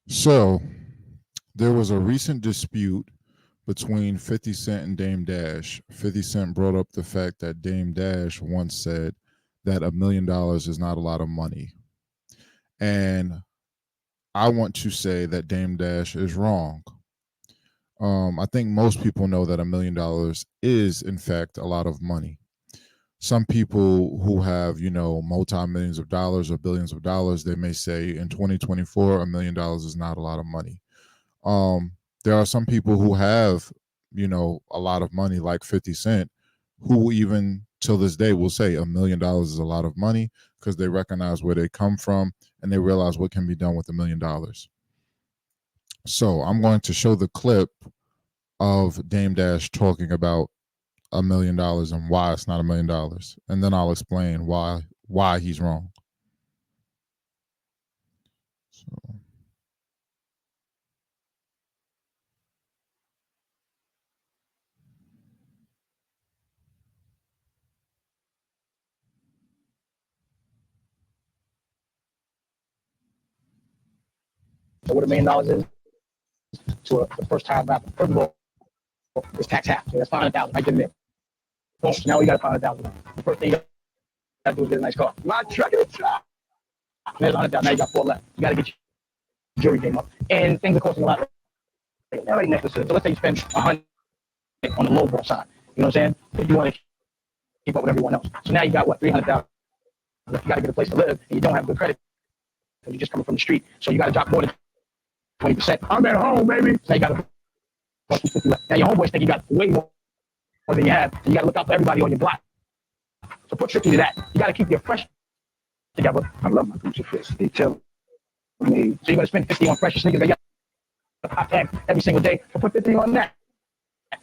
So there was a recent dispute between 50 Cent and Dame Dash. 50 Cent brought up the fact that Dame Dash once said that $1 million is not a lot of money. And I want to say that Dame Dash is wrong. I think most people know that $1 million is, in fact, a lot of money. Some people who have, multi millions of dollars or billions of dollars, they may say in 2024, $1 million is not a lot of money. Um, there are some people who have, a lot of money, like 50 Cent, who even till this day will say $1 million is a lot of money because they recognize where they come from and they realize what can be done with $1 million. So I'm going to show the clip of Dame Dash talking about $1 million and why it's not $1 million, and then I'll explain why he's wrong. So, So what $1 million is to the first time rapper. First of all, it's tax half. So that's 500,000 right there. Boom. So now we got 500,000. The first thing you gotta do is get a nice car. My truck is truck. There's 100,000. Now you got four left. You gotta get your jewelry game up. And things are costing a lot. They're right next to it. So let's say you spend 100 on the low ball side. You know what I'm saying? If you want to keep up with everyone else. So now you got what, 300,000. You got to get a place to live, and you don't have good credit. You're just coming from the street, so you got to drop more than 20%. I'm at home, baby. So you got to. Now your homeboys think you got way more than you have. So you got to look out for everybody on your block. So put 50 to that. You got to keep your fresh together. I love my Gucci fresh. They tell me. So you're gonna spend 50 on fresh sneakers. They got a hot tag every single day. So put 50 on that.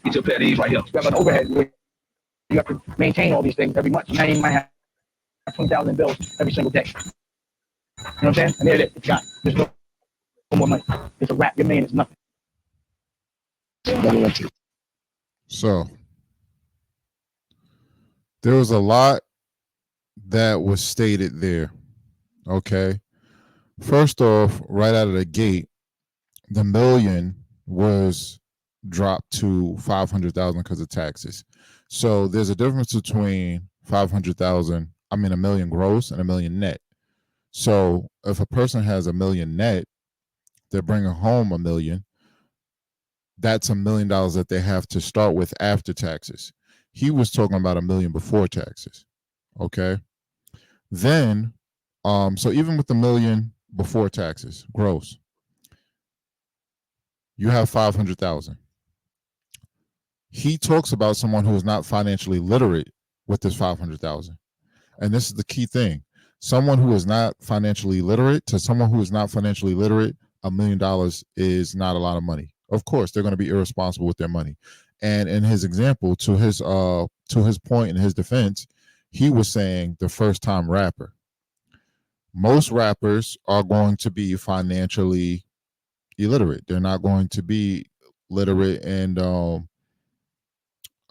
Get your pair of these right here. You have an overhead. You have to maintain all these things every month. Now you might have 20,000 bills every single day. You know what I'm saying? And there it is. It's gone. There's no more money. It's a wrap. Your man is nothing. so there was a lot that was stated there. Okay. First off, right out of the gate, the million was dropped to 500,000 because of taxes. So there's a difference between 500,000, a million gross and a million net. So if a person has a million net, they're bringing home a million. That's $1 million that they have to start with after taxes. He was talking about a million before taxes. Okay. Then, so even with the million before taxes, gross, you have 500,000. He talks about someone who is not financially literate with this 500,000. And this is the key thing. Someone who is not financially literate to someone who is not financially literate, $1 million is not a lot of money. Of course, they're going to be irresponsible with their money. And in his example, to his point in his defense, he was saying the first time rapper. Most rappers are going to be financially illiterate. They're not going to be literate and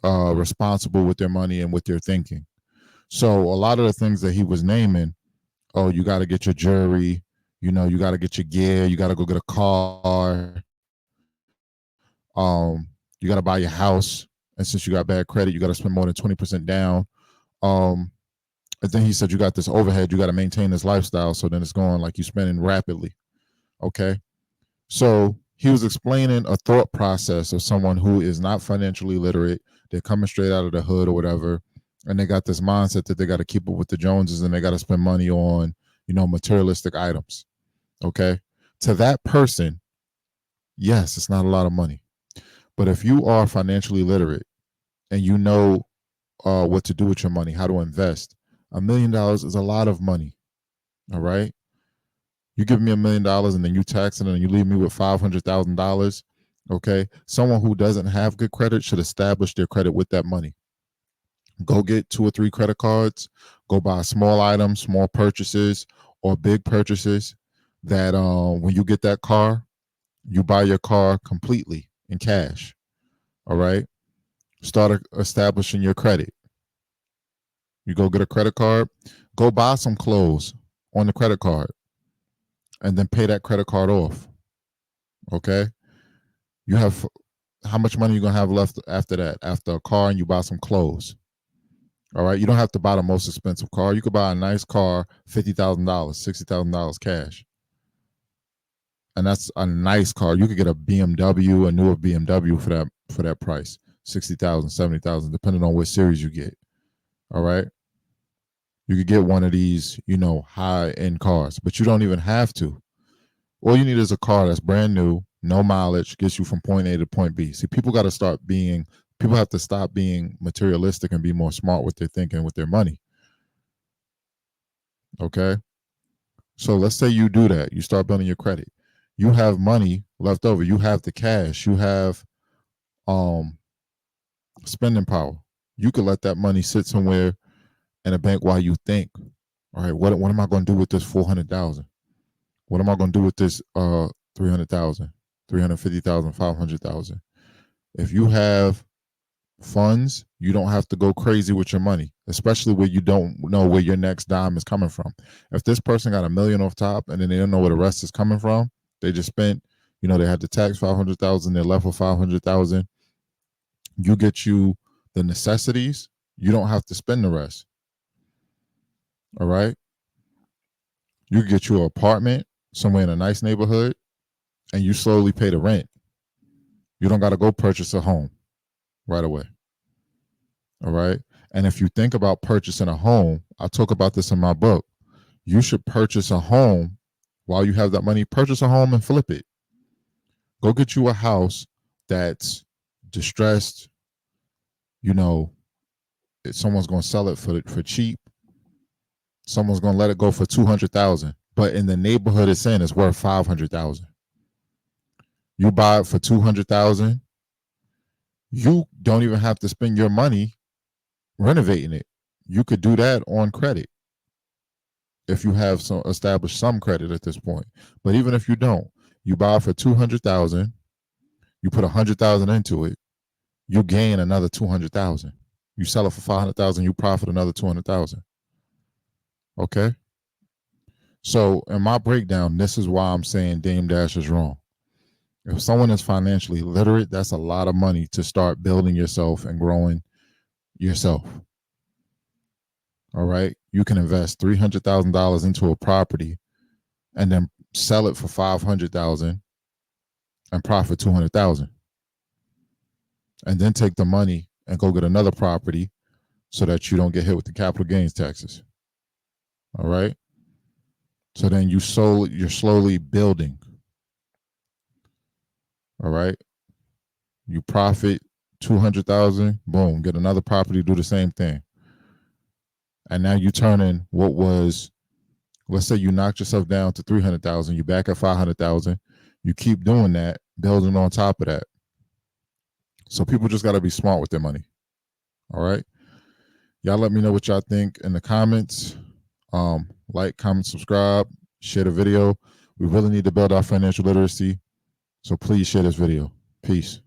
responsible with their money and with their thinking. So a lot of the things that he was naming, oh, you got to get your jewelry, you got to get your gear, you got to go get a car, you got to buy your house, and since you got bad credit, you got to spend more than 20% down. Um, and then he said you got this overhead, you got to maintain this lifestyle, so then it's going like you spending rapidly. Okay, so he was explaining a thought process of someone who is not financially literate. They're coming straight out of the hood or whatever, and they got this mindset that they got to keep up with the Joneses and they got to spend money on, materialistic items. Okay. To that person, yes, it's not a lot of money. But if you are financially literate and you know what to do with your money, how to invest, $1 million is a lot of money. All right. You give me $1 million and then you tax it and you leave me with $500,000. Okay. Someone who doesn't have good credit should establish their credit with that money. Go get 2 or 3 credit cards, go buy small items, small purchases, or big purchases that when you get that car, you buy your car completely in cash. All right. Start establishing your credit. You go get a credit card, go buy some clothes on the credit card, and then pay that credit card off. Okay. You have how much money you gonna have left after that? After a car and you buy some clothes. All right. You don't have to buy the most expensive car. You could buy a nice car, $50,000, $60,000 cash. And that's a nice car. You could get a BMW, a newer BMW for that price. 60,000, 70,000, depending on what series you get. All right. You could get one of these, high end cars, but you don't even have to. All you need is a car that's brand new, no mileage, gets you from point A to point B. See, people have to stop being materialistic and be more smart with their thinking, with their money. Okay. So let's say you do that. You start building your credit. You have money left over. You have the cash. You have spending power. You could let that money sit somewhere in a bank while you think, all right, what am I going to do with this 400,000? What am I going to do with this 300,000, 350,000, 500,000? If you have funds, you don't have to go crazy with your money, especially where you don't know where your next dime is coming from. If this person got $1 million off top and then they don't know where the rest is coming from, they just spent, they had the tax 500,000, they're left with 500,000. You get you the necessities, you don't have to spend the rest. All right. You get you an apartment somewhere in a nice neighborhood and you slowly pay the rent. You don't got to go purchase a home right away. All right. And if you think about purchasing a home, I talk about this in my book. You should purchase a home while you have that money. Purchase a home and flip it. Go get you a house that's distressed. Someone's going to sell it for cheap. Someone's going to let it go for 200,000, but in the neighborhood it's in, it's worth 500,000. You buy it for 200,000. You don't even have to spend your money renovating it. You could do that on credit if you have established some credit at this point. But even if you don't, you buy it for 200,000. You put 100,000 into it. You gain another 200,000. You sell it for 500,000. You profit another 200,000. Okay. So in my breakdown, this is why I'm saying Dame Dash is wrong. If someone is financially literate, that's a lot of money to start building yourself and growing yourself. All right. You can invest $300,000 into a property and then sell it for 500,000 and profit 200,000. And then take the money and go get another property so that you don't get hit with the capital gains taxes. All right. So then you're slowly building. All right. You profit 200,000, boom, get another property, do the same thing. And now you turn in what was, let's say you knocked yourself down to 300,000, you back at 500,000. You keep doing that, building on top of that. So people just got to be smart with their money. All right. Y'all let me know what y'all think in the comments. Like, comment, subscribe, share the video. We really need to build our financial literacy. So please share this video. Peace.